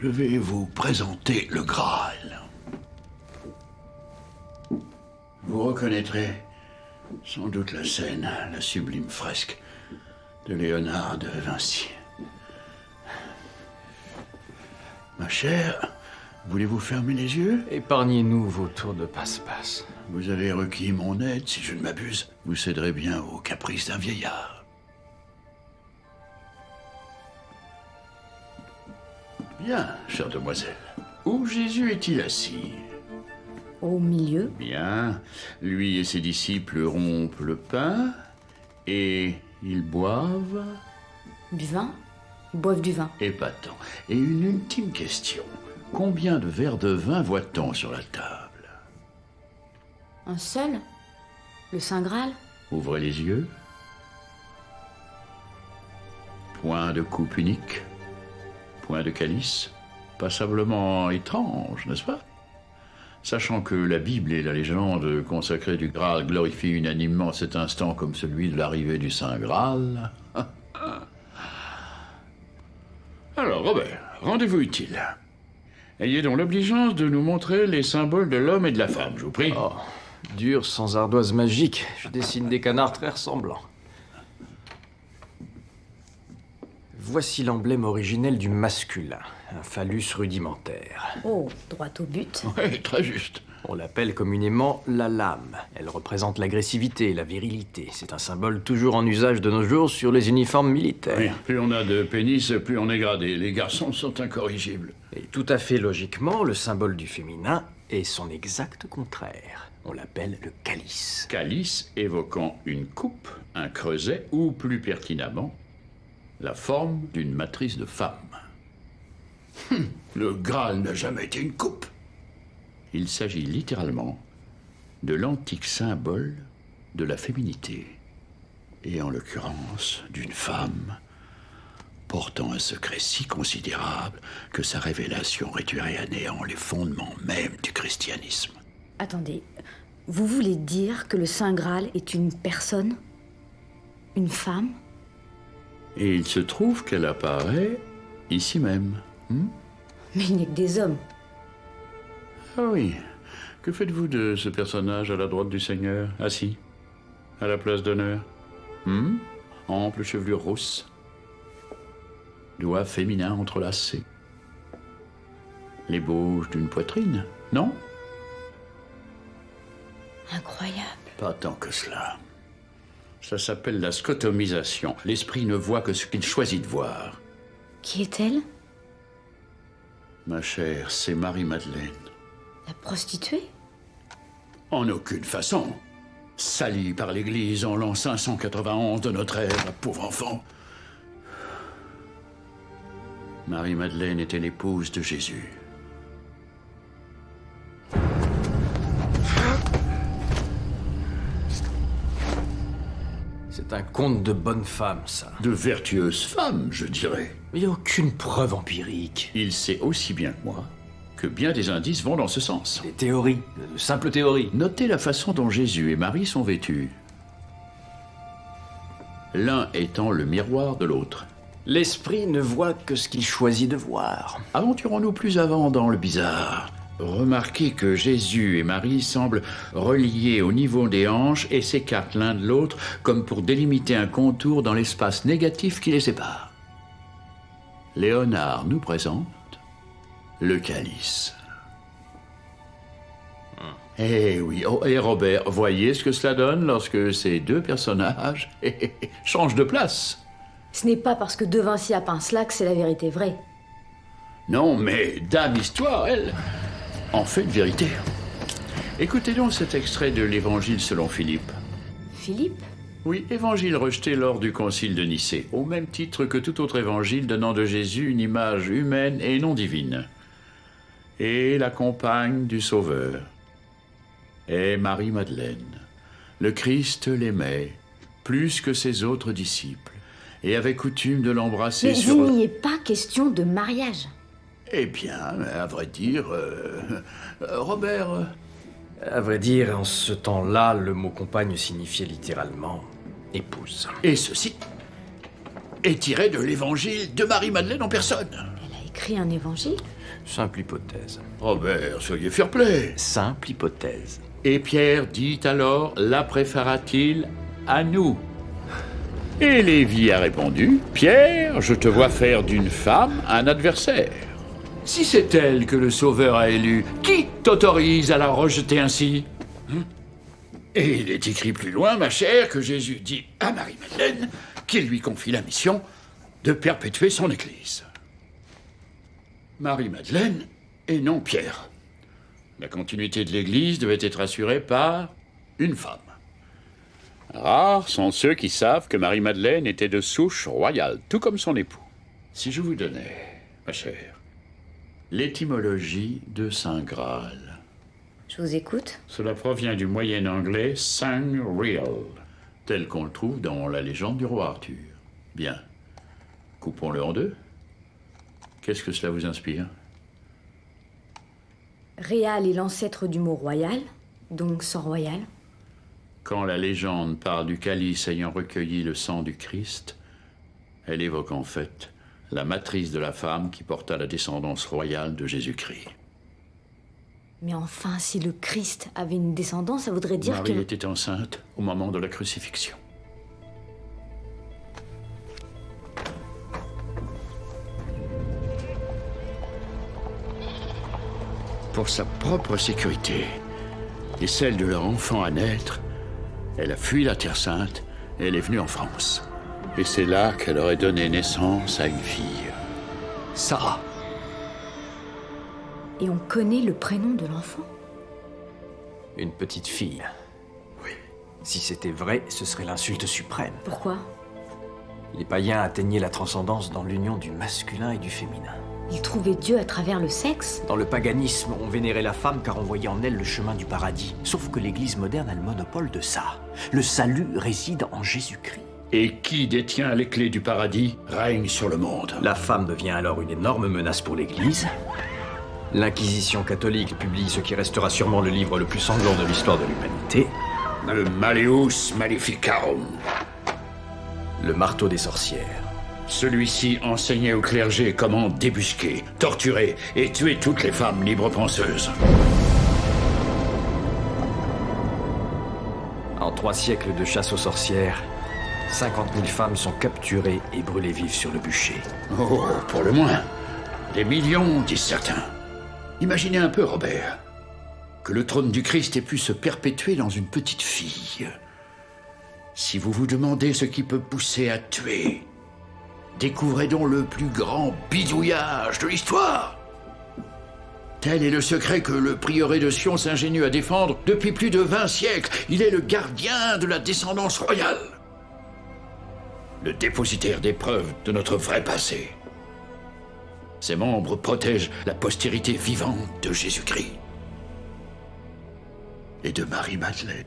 Je vais vous présenter le Graal. Vous reconnaîtrez sans doute la scène, la sublime fresque de Léonard de Vinci. Ma chère, voulez-vous fermer les yeux? Épargnez-nous vos tours de passe-passe. Vous avez requis mon aide, si je ne m'abuse. Vous céderez bien aux caprices d'un vieillard. Bien, chère demoiselle. Où Jésus est-il assis? Au milieu. Bien. Lui et ses disciples rompent le pain et ils boivent. Du vin. Ils boivent du vin. Épatant. Et une ultime question. Combien de verres de vin voit-on sur la table? Un seul? Le Saint Graal? Ouvrez les yeux. Point de coupe unique. Point de calice. Passablement étrange, n'est-ce pas? Sachant que la Bible et la légende consacrée du Graal glorifient unanimement cet instant comme celui de l'arrivée du Saint Graal. Alors, Robert, rendez-vous utile. Ayez donc l'obligeance de nous montrer les symboles de l'homme et de la femme, je vous prie. Oh, dur sans ardoise magique. Je dessine des canards très ressemblants. Voici l'emblème originel du masculin, un phallus rudimentaire. Oh, droit au but. Oui, très juste. On l'appelle communément la lame. Elle représente l'agressivité, la virilité. C'est un symbole toujours en usage de nos jours sur les uniformes militaires. Oui, plus on a de pénis, plus on est gradé. Les garçons sont incorrigibles. Et tout à fait logiquement, le symbole du féminin est son exact contraire. On l'appelle le calice. Calice évoquant une coupe, un creuset, ou plus pertinemment, la forme d'une matrice de femme. Le Graal n'a jamais été une coupe. Il s'agit littéralement de l'antique symbole de la féminité, et en l'occurrence d'une femme portant un secret si considérable que sa révélation réduirait à néant les fondements même du christianisme. Attendez, vous voulez dire que le Saint Graal est une personne? Une femme? Et il se trouve qu'elle apparaît ici même. Mais il n'est que des hommes. Ah oui. Que faites-vous de ce personnage à la droite du Seigneur, assis, à la place d'honneur? Ample chevelure rousse, doigts féminins entrelacés, l'ébauche d'une poitrine, non? Incroyable. Pas tant que cela. Ça s'appelle la scotomisation. L'esprit ne voit que ce qu'il choisit de voir. Qui est-elle? Ma chère, c'est Marie-Madeleine. La prostituée? En aucune façon. Salie par l'Église en l'an 591 de notre ère, la pauvre enfant. Marie-Madeleine était l'épouse de Jésus. C'est un conte de bonne femme, ça. De vertueuses femmes, je dirais. Il n'y a aucune preuve empirique. Il sait aussi bien que moi que bien des indices vont dans ce sens. Des théories, de simples théories. Notez la façon dont Jésus et Marie sont vêtus. L'un étant le miroir de l'autre. L'esprit ne voit que ce qu'il choisit de voir. Aventurons-nous plus avant dans le bizarre. Remarquez que Jésus et Marie semblent reliés au niveau des hanches et s'écartent l'un de l'autre comme pour délimiter un contour dans l'espace négatif qui les sépare. Léonard nous présente le calice. Eh oui, oh, et Robert, voyez ce que cela donne lorsque ces deux personnages changent de place. Ce n'est pas parce que De Vinci a peint cela que c'est la vérité vraie. Non, mais Dame Histoire, elle, en fait une vérité. Écoutez donc cet extrait de l'Évangile selon Philippe. Philippe? Oui, évangile rejeté lors du concile de Nicée, au même titre que tout autre évangile donnant de Jésus une image humaine et non divine. Et la compagne du Sauveur est Marie-Madeleine. Le Christ l'aimait plus que ses autres disciples et avait coutume de l'embrasser Mais sur... il n'y est pas question de mariage. Eh bien, à vrai dire, Robert... À vrai dire, en ce temps-là, le mot compagne signifiait littéralement épouse. Et ceci est tiré de l'évangile de Marie-Madeleine en personne. Elle a écrit un évangile? Simple hypothèse. Robert, soyez fair-play. Simple hypothèse. Et Pierre dit alors, la préféra-t-il à nous? Et Lévi a répondu, Pierre, je te vois faire d'une femme un adversaire. Si c'est elle que le Sauveur a élue, qui t'autorise à la rejeter ainsi? Et il est écrit plus loin, ma chère, que Jésus dit à Marie-Madeleine qu'il lui confie la mission de perpétuer son Église. Marie-Madeleine et non Pierre. La continuité de l'Église devait être assurée par une femme. Rares sont ceux qui savent que Marie-Madeleine était de souche royale, tout comme son époux. Si je vous donnais, ma chère, l'étymologie de Saint Graal. Je vous écoute. Cela provient du moyen anglais Sangreal, tel qu'on le trouve dans la légende du roi Arthur. Bien. Coupons-le en deux. Qu'est-ce que cela vous inspire? Réal est l'ancêtre du mot royal, donc sang royal. Quand la légende parle du calice ayant recueilli le sang du Christ, elle évoque en fait la matrice de la femme qui porta la descendance royale de Jésus-Christ. Mais enfin, si le Christ avait une descendance, ça voudrait dire Marie que... était enceinte au moment de la crucifixion. Pour sa propre sécurité et celle de leur enfant à naître, elle a fui la Terre Sainte et elle est venue en France. Et c'est là qu'elle aurait donné naissance à une fille. Sarah. Et on connaît le prénom de l'enfant? Une petite fille. Oui. Si c'était vrai, ce serait l'insulte suprême. Pourquoi? Les païens atteignaient la transcendance dans l'union du masculin et du féminin. Ils trouvaient Dieu à travers le sexe? Dans le paganisme, on vénérait la femme car on voyait en elle le chemin du paradis. Sauf que l'Église moderne a le monopole de ça. Le salut réside en Jésus-Christ. Et qui détient les clés du paradis règne sur le monde. La femme devient alors une énorme menace pour l'Église. L'Inquisition catholique publie ce qui restera sûrement le livre le plus sanglant de l'histoire de l'humanité. Le Maleus Maleficarum. Le marteau des sorcières. Celui-ci enseignait au clergé comment débusquer, torturer et tuer toutes les femmes libres penseuses. En 3 siècles de chasse aux sorcières, 50 000 femmes sont capturées et brûlées vives sur le bûcher. Oh, pour le moins. Des millions, disent certains. Imaginez un peu, Robert, que le trône du Christ ait pu se perpétuer dans une petite fille. Si vous vous demandez ce qui peut pousser à tuer, découvrez donc le plus grand bidouillage de l'histoire. Tel est le secret que le prieuré de Sion s'ingénue à défendre depuis plus de 20 siècles. Il est le gardien de la descendance royale. Le dépositaire des preuves de notre vrai passé. Ses membres protègent la postérité vivante de Jésus-Christ et de Marie-Madeleine.